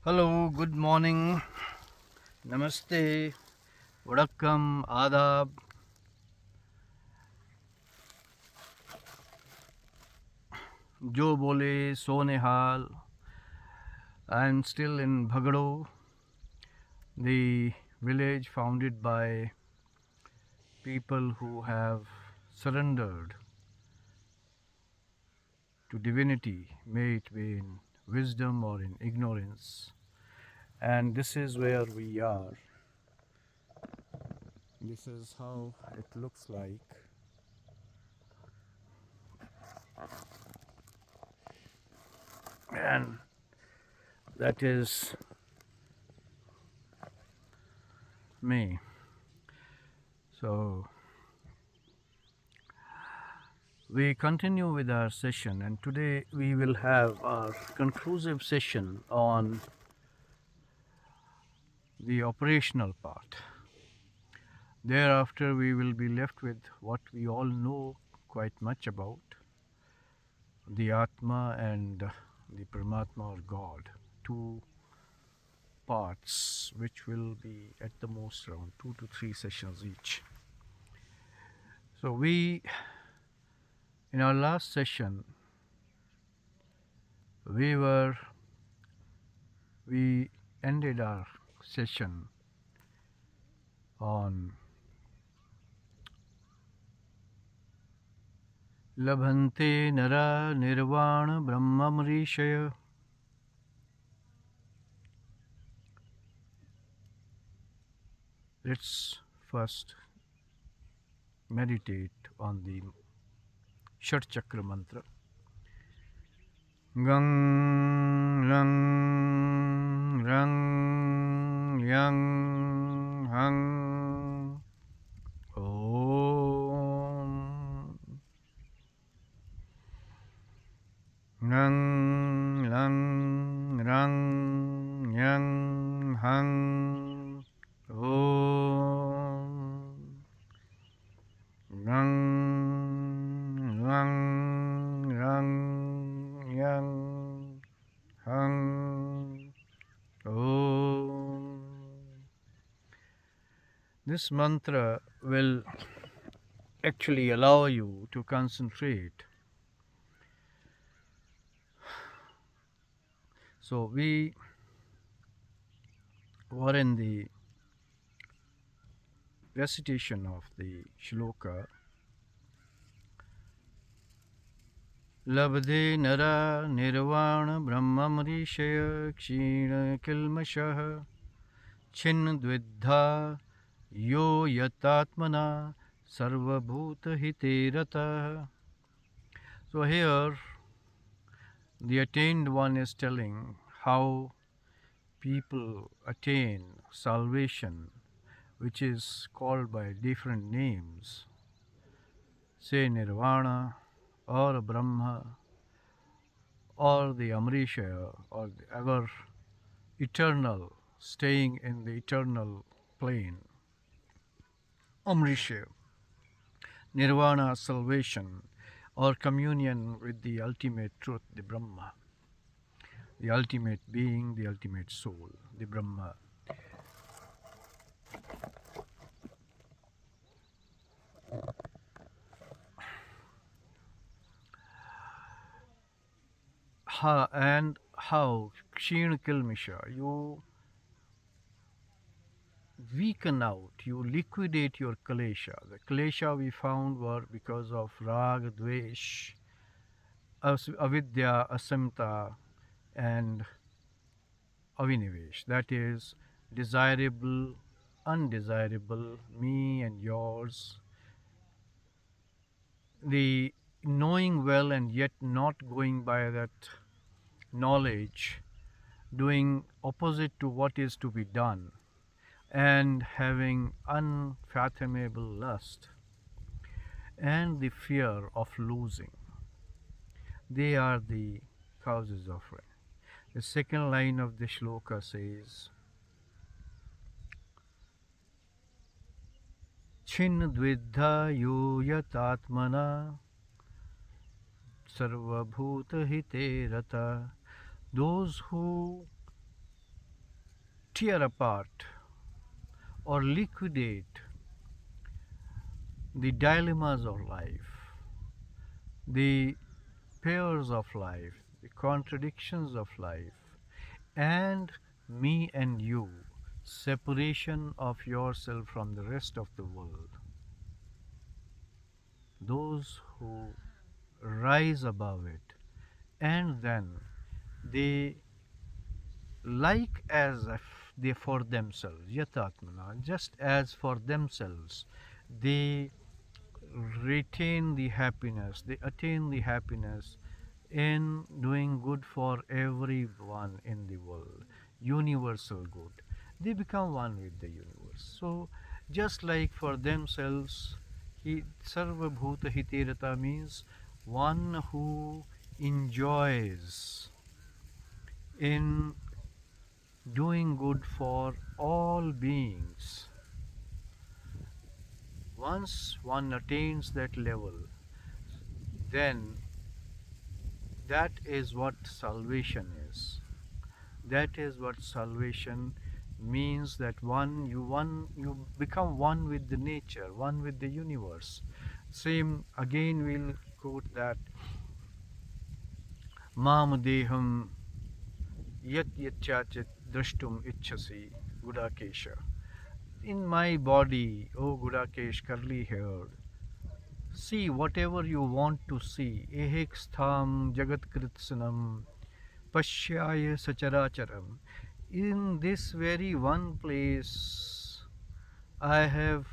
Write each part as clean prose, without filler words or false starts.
Hello, good morning, namaste, vadakkam, adab. Jo bole, so nehal. I am still in Bhagado, the village founded by people who have surrendered to divinity, may it be in wisdom or in ignorance. And this is where we are. This is how it looks like. And that is me. So we continue with our session, and today we will have our conclusive session on the operational part. Thereafter, we will be left with what we all know quite much about the Atma and the Paramatma or God. Two parts which will be at the most around 2 to 3 sessions each. So, in our last session, we ended our session on Labhante Nara Nirvana Brahmamrishaya. Let's first meditate on the Shat Chakra mantra. Gang Lang Rang Yang Hang Om Nang Lang Rang Yang Hang Om Nang Lang Rang Yang Hang Om. This mantra will actually allow you to concentrate. So we were in the recitation of the shloka. Labde nara nirvana brahmamrishaya kshina kilmashah chin dvidha yo yatatmana sarvabhuta hite rata. So here the attained one is telling how people attain salvation, which is called by different names, say nirvana or Brahma or the Amrishaya or the ever eternal, staying in the eternal plane. Amrishaya, nirvana, salvation or communion with the ultimate truth, the Brahma, the ultimate being, the ultimate soul, the Brahma. And how Kshin Kilmisha, you weaken out, you liquidate your klesha. The klesha we found were because of rag, dvesh, avidya, asamta, and avinivesh. That is desirable, undesirable, me and yours. The knowing well and yet not going by that knowledge, doing opposite to what is to be done, and having unfathomable lust and the fear of losing. They are the causes of it. The second line of the shloka says, Chin dvidha yuyatatmana sarvabhuta hite rata. Those who tear apart or liquidate the dilemmas of life, the pairs of life, the contradictions of life, and me and you, separation of yourself from the rest of the world. Those who rise above it, and then they, like as if they for themselves, yatatmana, just as for themselves, they retain the happiness, they attain the happiness in doing good for everyone in the world, universal good. They become one with the universe. So, just like for themselves, Sarva Bhuta Hiterata means one who enjoys in doing good for all beings. Once one attains that level, then that is what salvation is. That is what salvation means, that you become one with the nature, one with the universe. Same again we'll quote that Mam deham yat yachachit drashtum ichhasi Gudakesha. In my body, O Gudakesh, curly haired, see whatever you want to see. Ehek stham jagat kritsanam pashyaya sacharacharam. In this very one place, I have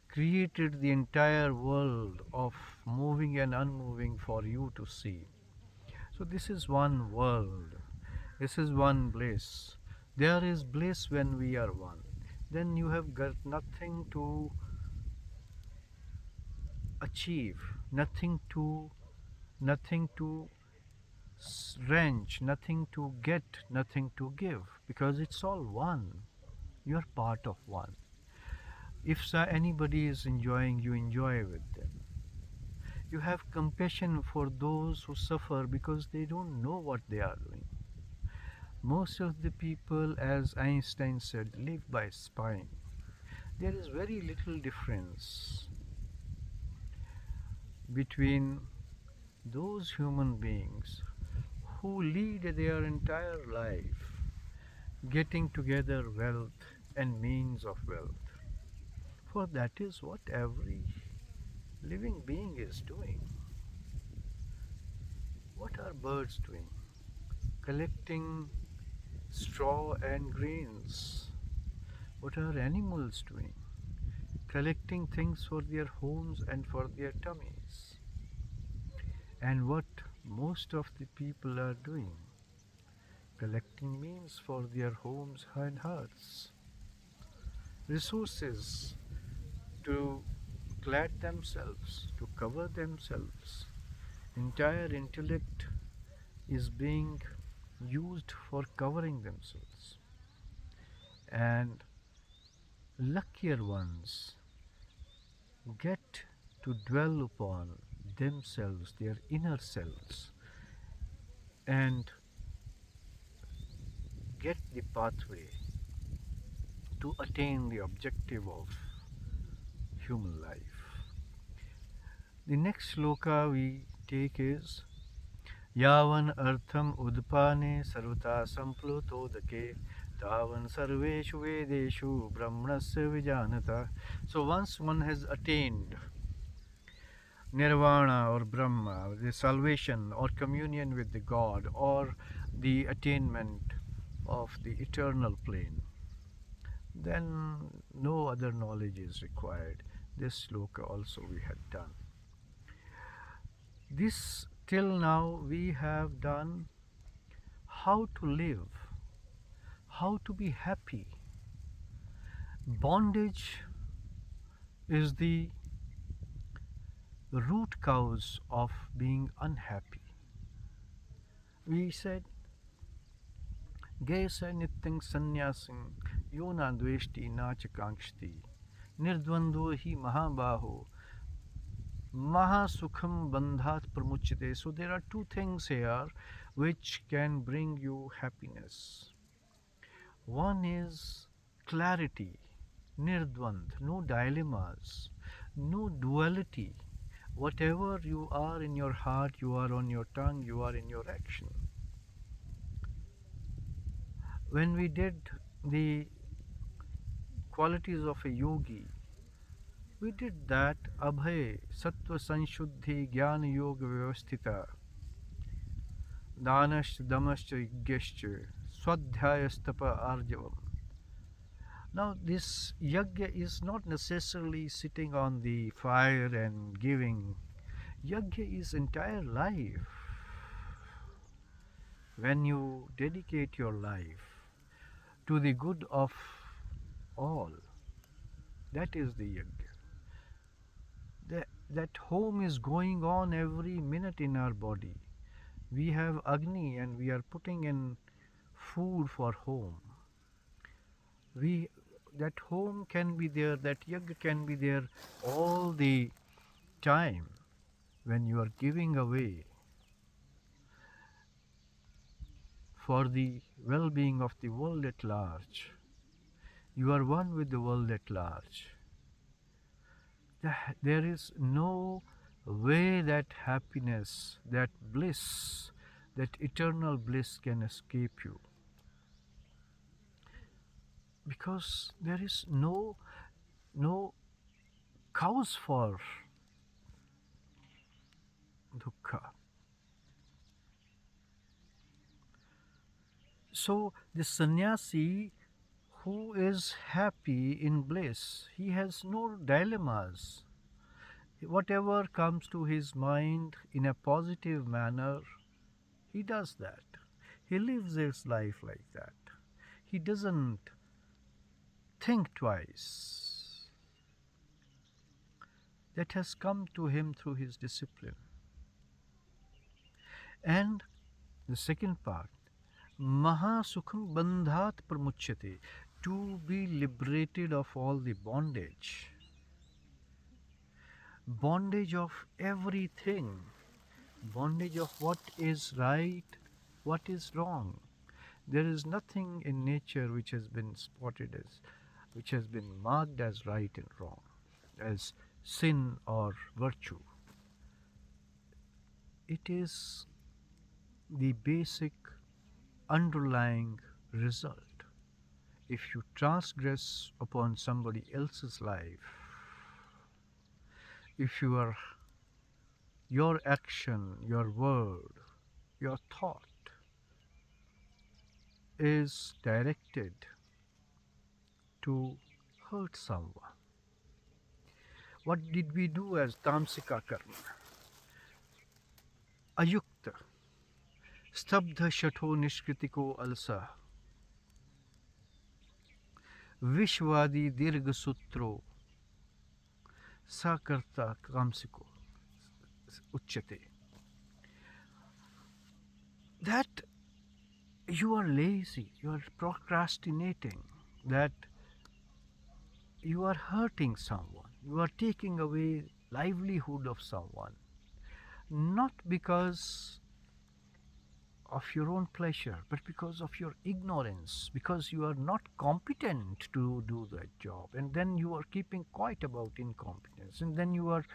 created the entire world of moving and unmoving for you to see. So this is one world. This is one bliss. There is bliss when we are one. Then you have got nothing to achieve, nothing to wrench, nothing to get, nothing to give, because it's all one. You're part of one. If anybody is enjoying, you enjoy with them. You have compassion for those who suffer because they don't know what they are doing. Most of the people, as Einstein said, live by spine. There is very little difference between those human beings who lead their entire life getting together wealth and means of wealth. For that is what every living being is doing. What are birds doing? Collecting straw and grains. What are animals doing? Collecting things for their homes and for their tummies. And what most of the people are doing? Collecting means for their homes and hearts. Resources to clad themselves, to cover themselves. Entire intellect is being used for covering themselves. And luckier ones get to dwell upon themselves, their inner selves, and get the pathway to attain the objective of human life. The next sloka we take is Yavan artham udpane sarvata samplutodake tavan sarveshu vedeshu brahmanasya vijanata. So once one has attained nirvana or Brahma, the salvation or communion with the God, or the attainment of the eternal plane, then no other knowledge is required. This sloka also we had done. This till now we have done how to live, how to be happy. Bondage is the root cause of being unhappy. We said, Gaisa nityang sannyasim yona dveshti nachakankshti nirdvando hi mahabaho mahasukham bandhat pramuchite. So there are two things here which can bring you happiness. One is clarity, nirdvand, no dilemmas, no duality. Whatever you are in your heart, you are on your tongue, you are in your action. When we did the qualities of a yogi, we did that abhay, sattva sanshuddhi, jnana yoga vyavasthita, Danash, Damascha, Yajnascha, Swadhyayastapa Arjavam. Now, this yajna is not necessarily sitting on the fire and giving. Yajna is entire life. When you dedicate your life to the good of all, that is the yajna. That home is going on every minute in our body. We have Agni and we are putting in food for home. That home can be there, that yajna can be there all the time when you are giving away for the well-being of the world at large. You are one with the world at large. There is no way that happiness, that bliss, that eternal bliss can escape you. Because there is no cause for dukkha. So the sannyasi who is happy in bliss, he has no dilemmas. Whatever comes to his mind in a positive manner, he does that. He lives his life like that. He doesn't think twice. That has come to him through his discipline. And the second part, Mahasukham bandhat pramuchyate, to be liberated of all the bondage. Bondage of everything. Bondage of what is right, what is wrong. There is nothing in nature which has been spotted as, which has been marked as right and wrong, as sin or virtue. It is the basic underlying result. If you transgress upon somebody else's life, if your action, your word, your thought is directed to hurt someone, what did we do as tamsika karma? Ayukta, stabdha shatho nishkritiko alsa, vishwadi dirgha sutro, sakarta kamsiko uchyate. That you are lazy, you are procrastinating, that you are hurting someone, you are taking away livelihood of someone, not because of your own pleasure, but because of your ignorance, because you are not competent to do that job, and then you are keeping quiet about incompetence, and then you are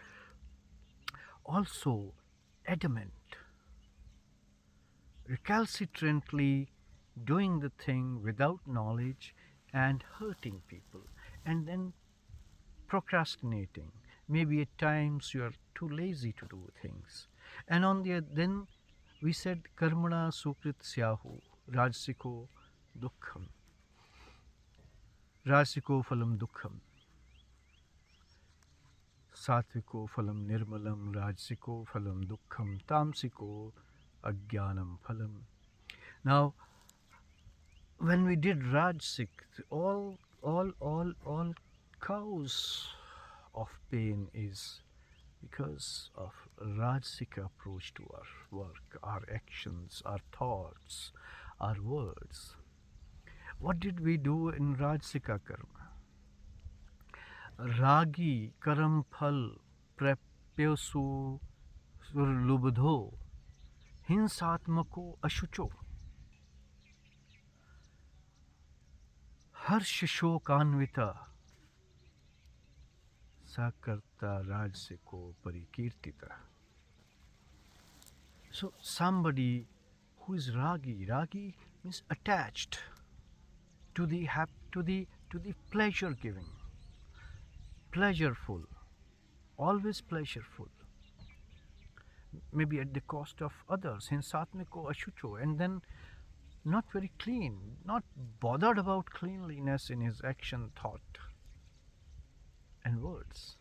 also adamant, recalcitrantly doing the thing without knowledge and hurting people, and then procrastinating. Maybe at times you are too lazy to do things. And then we said karmana sukrit syahu rajsiko dukkham. Rajsiko phalam dukkham. Satviko phalam nirmalam, rajsiko phalam dukkham, tamsiko ajnanam phalam. Now, when we did Rajsik, all cause of pain is because of Rajsik approach to our work, our actions, our thoughts, our words. What did we do in Rajsika karma? Ragi karam phal prapyosu surlubdho hinsatmako ashucho. हर्ष शोकान्विता सा करता राजसे को परिकीर्तिता. So somebody who is ragi means attached to the pleasure giving, pleasureful, always pleasureful, maybe at the cost of others, hinsatmiko ashucho, and then not very clean, not bothered about cleanliness in his action, thought, and words,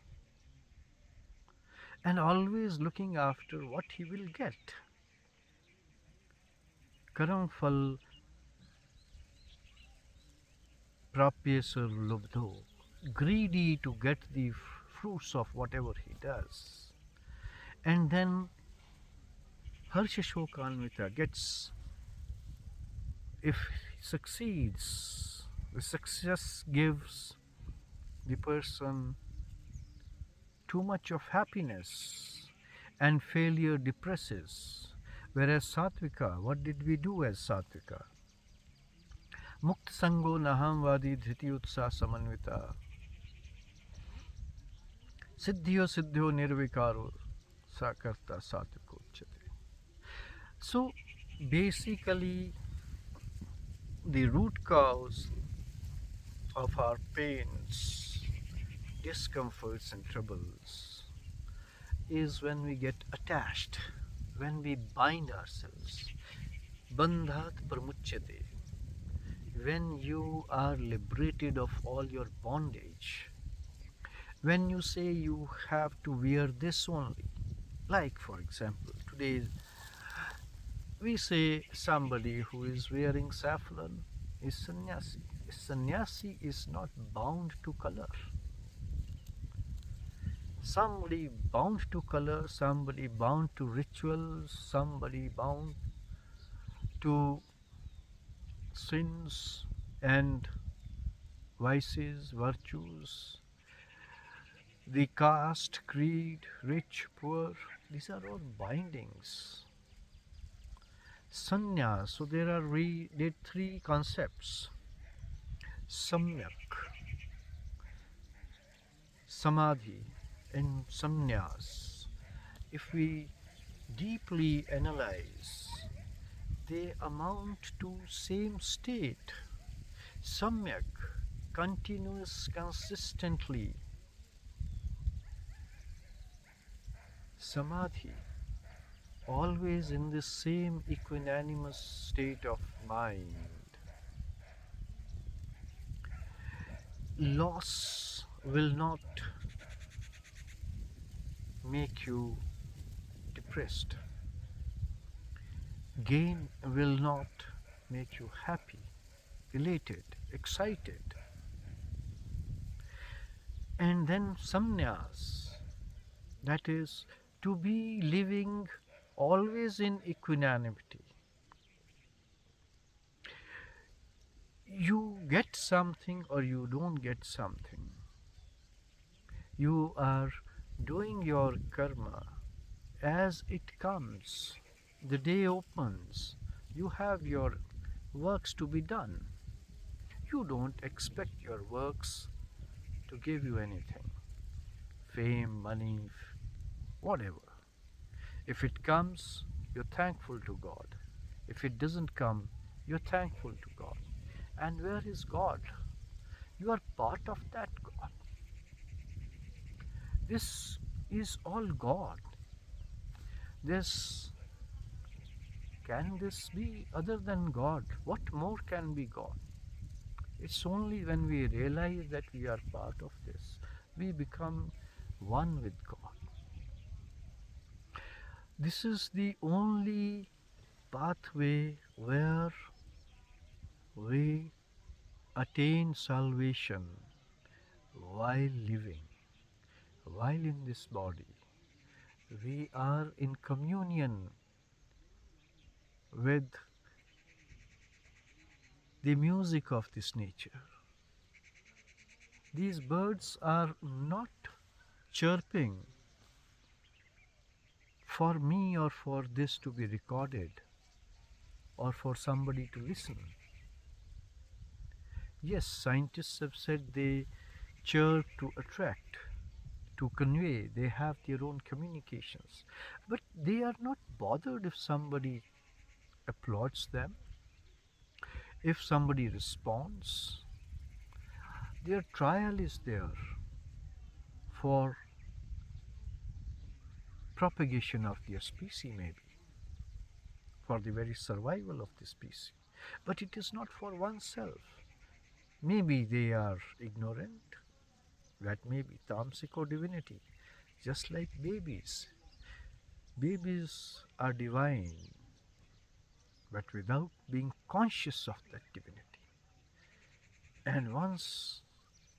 and always looking after what he will get. Karam phal prapyesar lubdho, greedy to get the fruits of whatever he does. And then Harsha Shokanvita gets, if he succeeds, the success gives the person too much of happiness, and failure depresses. Whereas Satvika, what did we do as Satvika? Mukt Sango Nahamvadi Dhriti Utsa Samanvita Siddhyo Siddhyo Nirvikaro Sakarta Satvika Uchyate. So basically, the root cause of our pains, discomforts, and troubles is when we get attached, when we bind ourselves. Bandhat pramuchyate. When you are liberated of all your bondage, when you say you have to wear this only, like for example, today we say somebody who is wearing saffron is sannyasi. Sannyasi is not bound to color. Somebody bound to color, somebody bound to rituals, somebody bound to sins and vices, virtues, the caste, creed, rich, poor, these are all bindings. Sannyas, so there are three concepts: samyak, samadhi, and sannyas. If we deeply analyze, they amount to same state. Samyak, continuous, consistently. Samadhi, always in the same equanimous state of mind. Loss will not make you depressed. Gain will not make you happy, elated, excited. And then sannyas, that is to be living always in equanimity. You get something or you don't get something. You are doing your karma as it comes. The day opens. You have your works to be done. You don't expect your works to give you anything. Fame, money, whatever. If it comes, you're thankful to God. If it doesn't come, you're thankful to God. And where is God? You are part of that God. This is all God. Can this be other than God? What more can be God? It's only when we realize that we are part of this, we become one with God. This is the only pathway where we attain salvation while living, while in this body. We are in communion with the music of this nature. These birds are not chirping for me or for this to be recorded or for somebody to listen. Yes, scientists have said they chirp to attract, to convey. They have their own communications. But they are not bothered if somebody applauds them, if somebody responds. Their trial is there for propagation of their species, maybe, for the very survival of the species. But it is not for oneself. Maybe they are ignorant, that may be tamasic or divinity, just like babies. Babies are divine, but without being conscious of that divinity. And once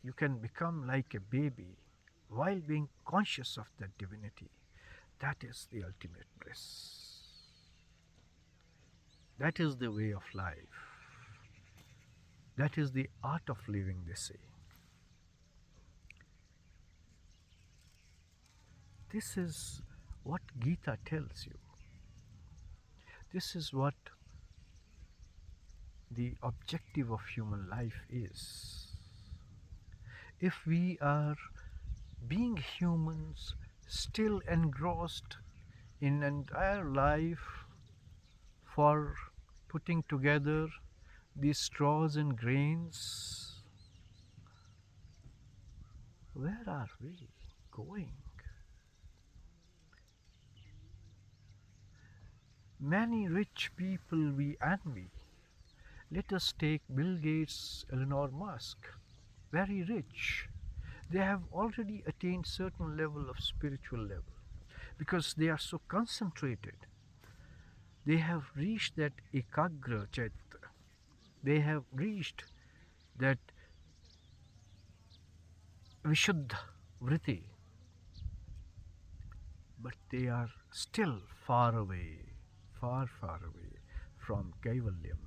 you can become like a baby while being conscious of that divinity, that is the ultimate bliss. That is the way of life. That is the art of living, they say. This is what Gita tells you. This is what the objective of human life is. If we are, being humans, still engrossed in entire life for putting together these straws and grains, where are we going? Many rich people we envy. Let us take Bill Gates, Elon Musk, very rich. They have already attained certain level of spiritual level because they are so concentrated. They have reached that ekagra chitta. They have reached that vishuddha vritti, but they are still far away, far, far away from Kaivalyam,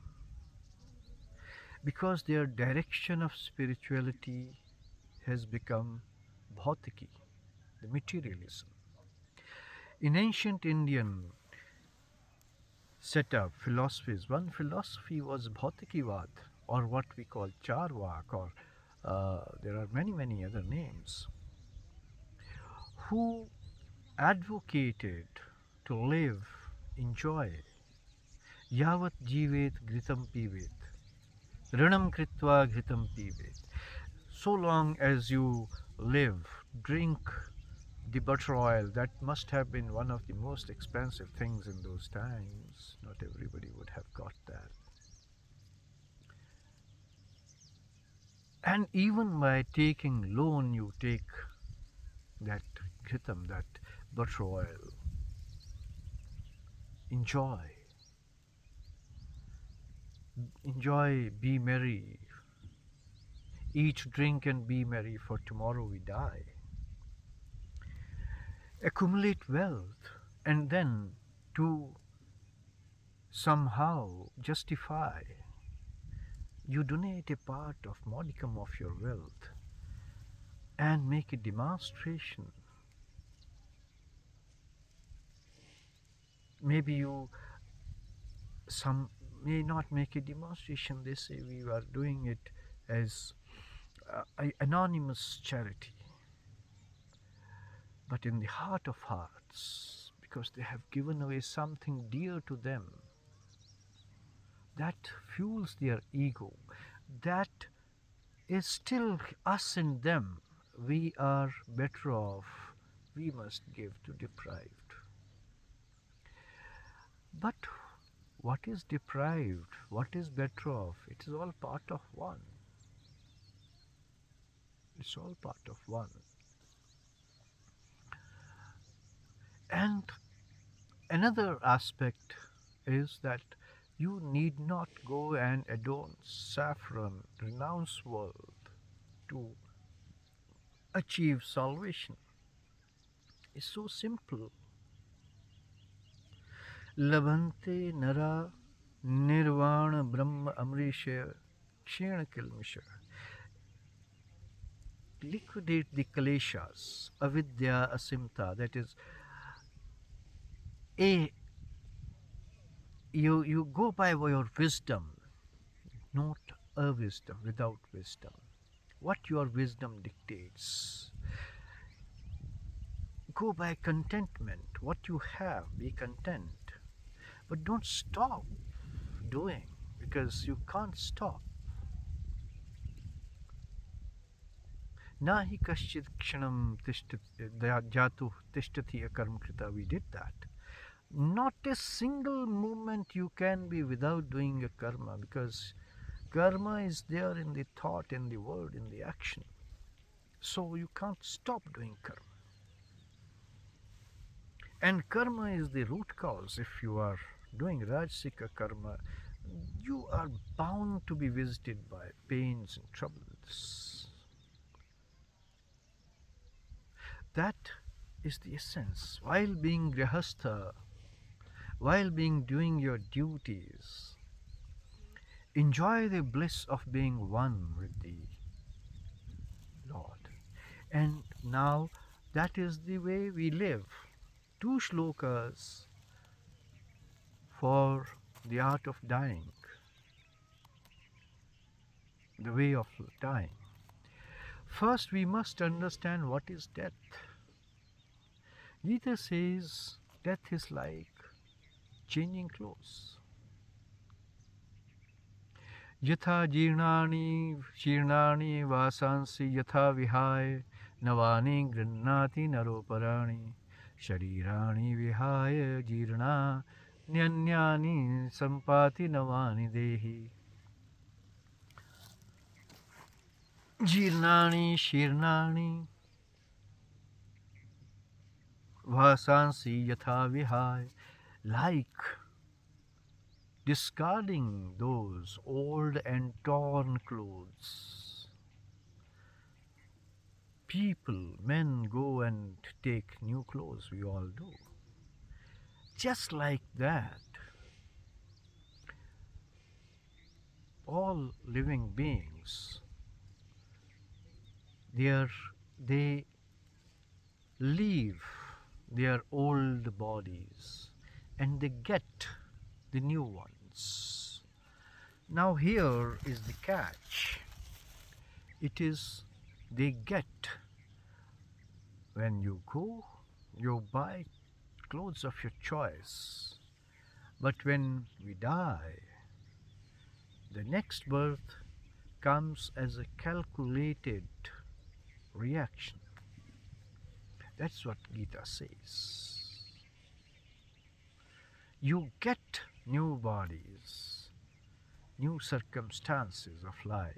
because their direction of spirituality has become bhautiki, the materialism. In ancient Indian setup philosophies, one philosophy was bhautikivad, or what we call charvak, or there are many, many other names, who advocated to live, enjoy, yavat jivet gritam pivet, ranam kritva gritam pivet. So long as you live, drink the butter oil. That must have been one of the most expensive things in those times. Not everybody would have got that. And even by taking loan, you take that gritam, that butter oil. Enjoy. Enjoy, be merry. Eat, drink, and be merry, for tomorrow we die. Accumulate wealth, and then to somehow justify, you donate a part of modicum of your wealth and make a demonstration. Maybe you some may not make a demonstration. They say we are doing it as anonymous charity, but in the heart of hearts, because they have given away something dear to them, that fuels their ego, that is still us and them. We are better off, we must give to deprived. But what is deprived? What is better off? It is all part of one. It's all part of one. And another aspect is that you need not go and adorn saffron, renounce world to achieve salvation. It's so simple. Labhante nara nirvana brahma amrisha kshena kilmisha. Liquidate the kaleshas, avidya asimta, that is, a you go by your wisdom, not awisdom, without wisdom. What your wisdom dictates. Go by contentment. What you have, be content. But don't stop doing, because you can't stop. Nahi kaschid kshanam jatu tishtati akarma krita. We did that. Not a single moment you can be without doing a karma, because karma is there in the thought, in the word, in the action. So you can't stop doing karma. And karma is the root cause. If you are doing Rajasika karma, you are bound to be visited by pains and troubles. That is the essence. While being grihastha, while being doing your duties, enjoy the bliss of being one with the Lord. And now that is the way we live. 2 shlokas for the art of dying, the way of dying. First, we must understand what is death. Gita says death is like changing clothes. Yatha jirnani shirnani vasansi yatha vihaya navani grannati naroparani sharirani vihaya jirna nyanyani sampati navani dehi. Jirnani shirnani vasansi yatha vihaya, like discarding those old and torn clothes. People, men go and take new clothes, we all do. Just like that, all living beings, they leave their old bodies and they get the new ones. Now here is the catch. It is they get, when you go, you buy clothes of your choice. But when we die, the next birth comes as a calculated reaction. That's what Gita says. You get new bodies, new circumstances of life.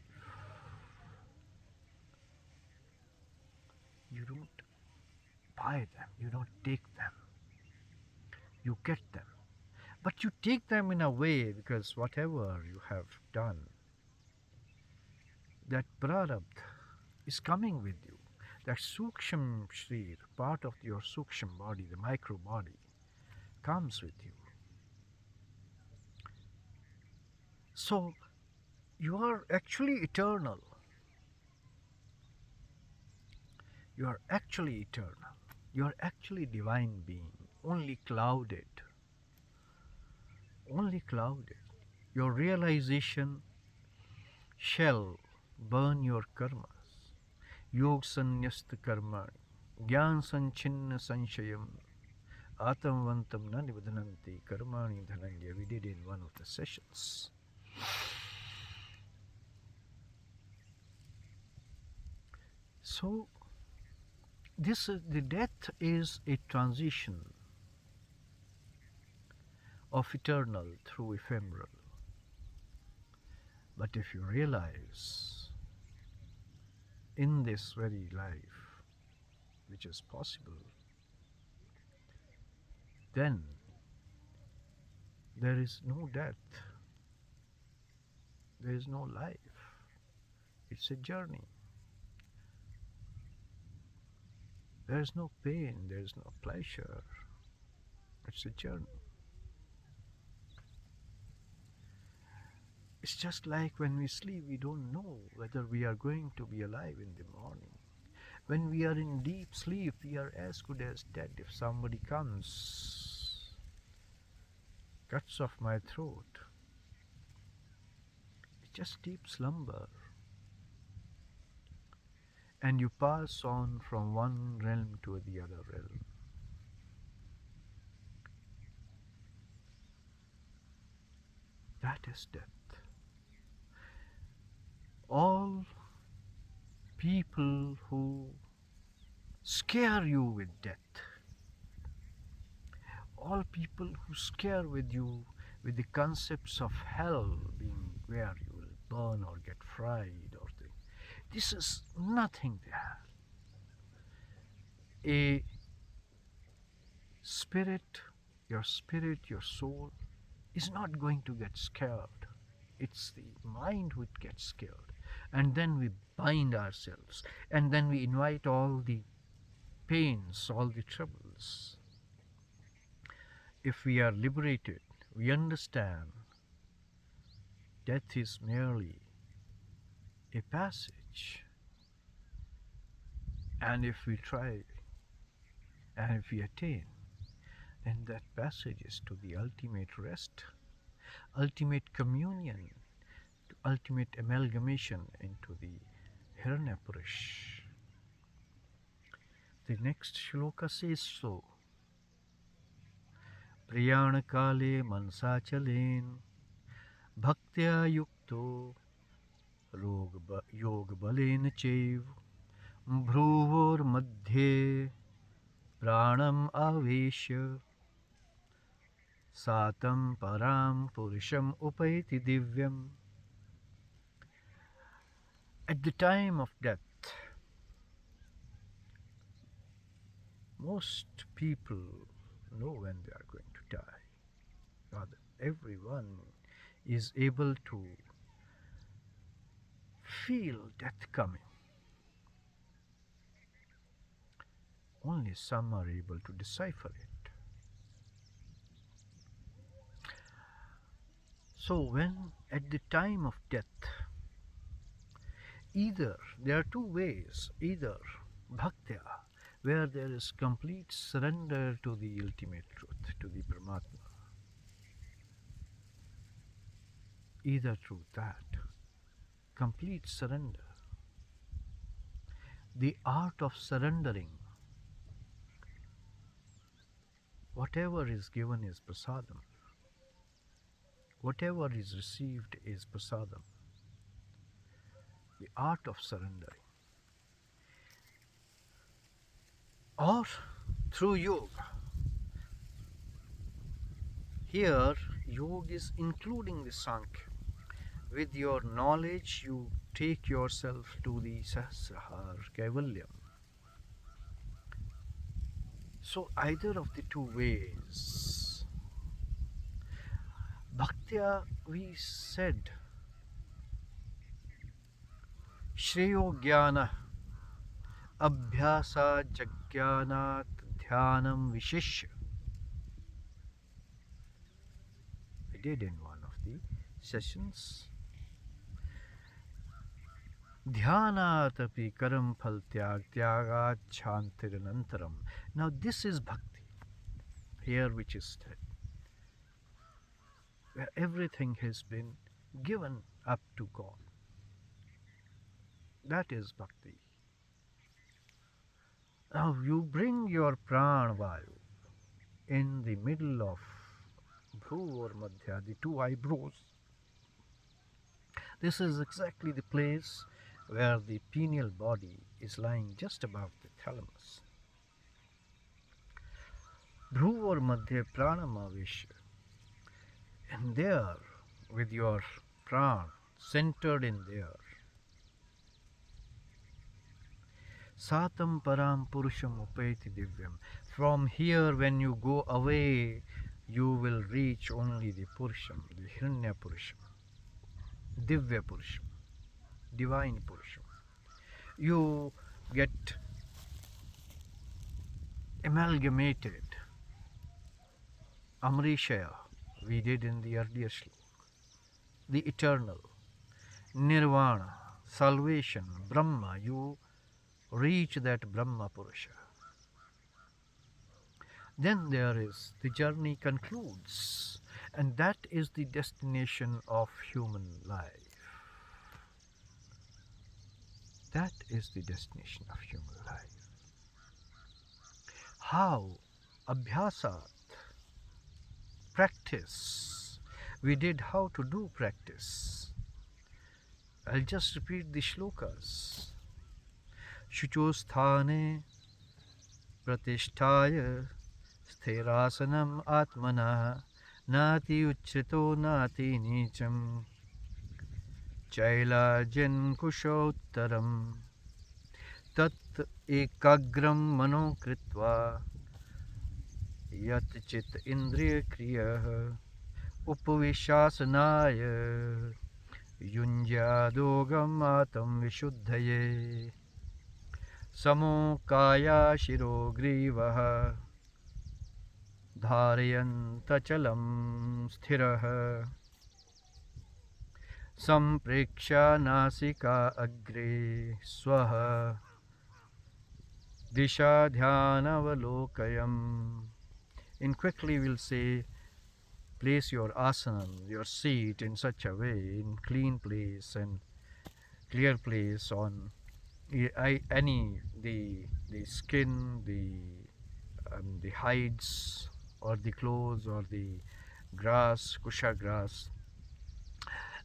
You don't buy them, you don't take them, you get them. But you take them in a way, because whatever you have done, that prarabdha is coming with you. That suksham shrir, part of your suksham body, the micro body, comes with you. So you are actually eternal. You are actually eternal. You are actually divine being, only clouded. Only clouded. Your realization shall burn your karmas. Yog sanyasta karmani, gyan sanchinna sanshayam, atamvantam na nivadananti karmani dhananya. We did in one of the sessions. So the death is a transition of eternal through ephemeral. But if you realize in this very life, which is possible, then there is no death, there is no life. It's a journey. There is no pain, there is no pleasure. It's a journey. It's just like when we sleep, we don't know whether we are going to be alive in the morning. When we are in deep sleep, we are as good as dead. If somebody comes, cuts off my throat, it's just deep slumber. And you pass on from one realm to the other realm. That is death. All people who scare you with death, all people who scare with you with the concepts of hell being where you will burn or get fried or things, this is nothing there. A spirit, your soul is not going to get scared. It's the mind which gets scared. And then we bind ourselves. And then we invite all the pains, all the troubles. If we are liberated, we understand death is merely a passage. And if we try and if we attain, then that passage is to the ultimate rest, ultimate communion, to ultimate amalgamation into the Hiranyapurish. The next shloka says so. Priyana kale mansa chalen bhaktya yukto yog balen chev bhruvor madhye pranam aveshya satam param purusham upaiti divyam. At the time of death, most people know when they are going to die. Rather, everyone is able to feel death coming. Only some are able to decipher it. So when at the time of death, either there are two ways, either bhaktya, where there is complete surrender to the ultimate truth, to the Paramatma. Either through that, complete surrender, the art of surrendering, whatever is given is prasadam, whatever is received is prasadam, the art of surrendering. Or through yoga. Here, yoga is including the Sankhya. With your knowledge, you take yourself to the Sahasrahar, Kaivalyam. So, either of the two ways. Bhaktya, we said, Shreyo Jnana, Abhyasa Jagyanat Dhyanam Vishishya. We did in one of the sessions. Dhyanatapi karam phal tyag tyagat shantiranantaram. Now this is bhakti, here which is said, where everything has been given up to God. That is bhakti. Now you bring your pranavayu in the middle of bhru or madhya, the two eyebrows. This is exactly the place where the pineal body is lying just above the thalamus. Bhru or madhya pranamavesha. And there, with your pran centered in there, Satam param purusham upeti divyam. From here, when you go away, you will reach only the purusham, the hiranya purusham, divya purusham, divine purusham. You get amalgamated. Amrishaya, we did in the earlier shloka. The eternal, nirvana, salvation, Brahma, you reach that Brahma Purusha. Then there is, the journey concludes, and that is the destination of human life. That is the destination of human life. How? Abhyasat, practice. We did how to do practice. I'll just repeat the shlokas. Shuchosthane pratishtaya sthirasanam atmana nati uchrito nati nicham chailajan kushottaram tat ekagram mano kritva yat chit indriya kriya upavishasanaaya युञ्ज्यादोगम् आतं विशुद्धये समो काया शिरो ग्रीवः धारयन्तचलं स्थिरः सम्प्रेक्ष्य नासिका अग्रे स्वः दिशा ध्यानवलोकयम्. In quickly we'll say, place your asana, your seat, in such a way, in clean place and clear place on any the skin, the hides or the clothes or the grass, kusha grass.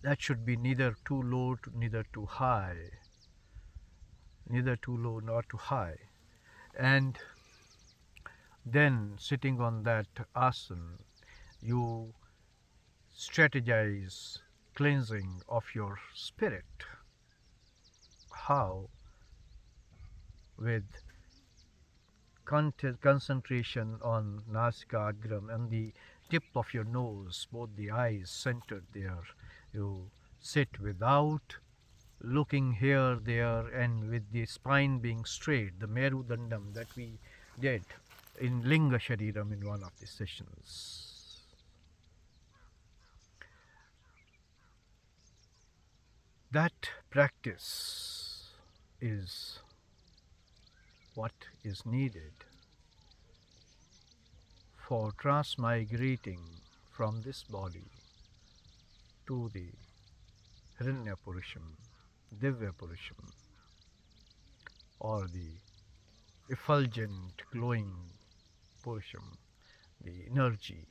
That should be neither too low, neither too high, neither too low nor too high. And then sitting on that asana, you strategize cleansing of your spirit. How? With concentration on nasika agram and the tip of your nose, both the eyes centered there. You sit without looking here, there, and with the spine being straight, the Merudandam that we did in Linga Shariram in one of the sessions. That practice is what is needed for transmigrating from this body to the Hiranya Purusham, Divya Purusham, or the effulgent, glowing Purusham, the energy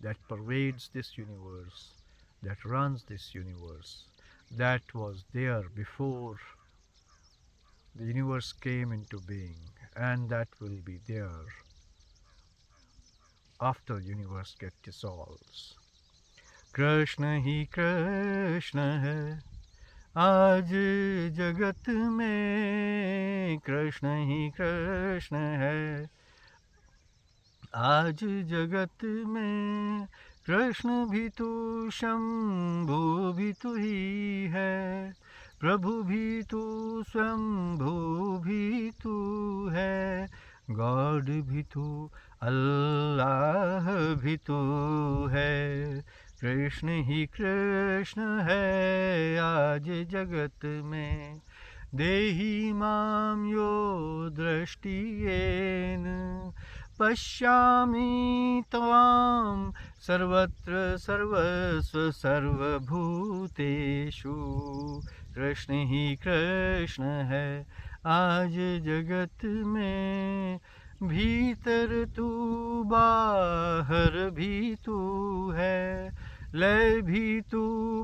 that pervades this universe, that runs this universe, that was there before the universe came into being, and that will be there after the universe gets dissolves. Krishna hi Krishna hai, aaj jagat mein. Krishna hi Krishna hai, आज जगत में. कृष्ण भी तो शंभु भी तो ही है, प्रभु भी तो शंभु भी तो है, गॉड भी तो अल्लाह भी तो है. कृष्ण ही कृष्ण है आज जगत में. देहि मां यो दृष्टियेन पश्यामि त्वां सर्वत्र सर्वस्व सर्वभूतेषु. कृष्ण ही कृष्ण है आज जगत में. भीतर तू बाहर भी तू है, लय भी तू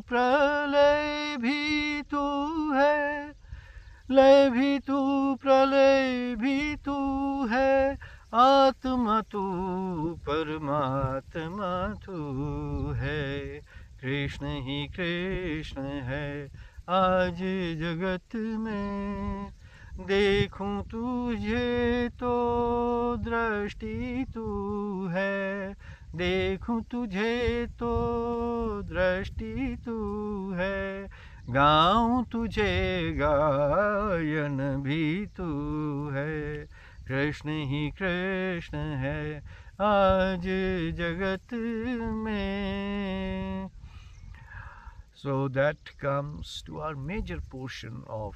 प्रलय भी तू है, लय भी तू प्रलय भी तू है. आत्मा तू परमात्मा तू है. कृष्ण ही कृष्ण है आज जगत में. देखूं तुझे तो दृष्टि तू है, देखूं तुझे तो दृष्टि तू है. गाऊं तुझे गायन भी तू है. कृष्ण ही कृष्ण है आज जगत में. So that comes to our major portion of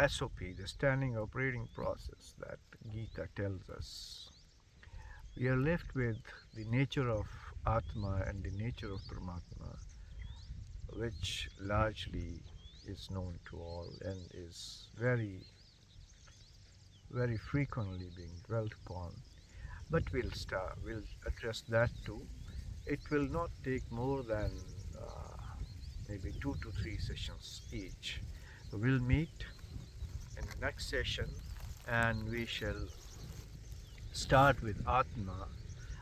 S.O.P, the standing operating process that GEETA tells us. We are left with the nature of Atma and the nature of Paramatma, which largely is known to all and is very, very frequently being dwelt upon. But we'll address that too. It will not take more than maybe 2 to 3 sessions each. So we'll meet in the next session and we shall start with Atma.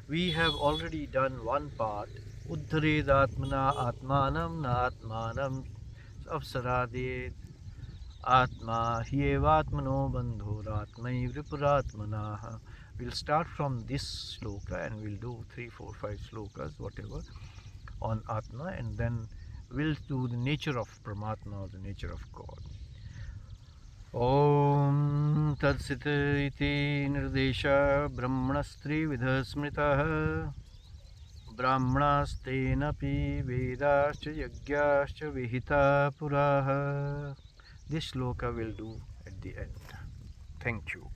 We have already done one part. Uddhared Atmana Atmanam Na Atmanam Avsaraded Atma Hyevatmano Bandhoratmai Vripuratmanaha. We'll start from this sloka and we'll do 3, 4, 5 slokas, whatever, on Atma, and then we'll do the nature of Paramatma, or the nature of God. Om Tatsit iti nirdesha brahmanastrividha smritah brahmanastenapi vedascha yagyascha vihita puraha. This sloka will do at the end. Thank you.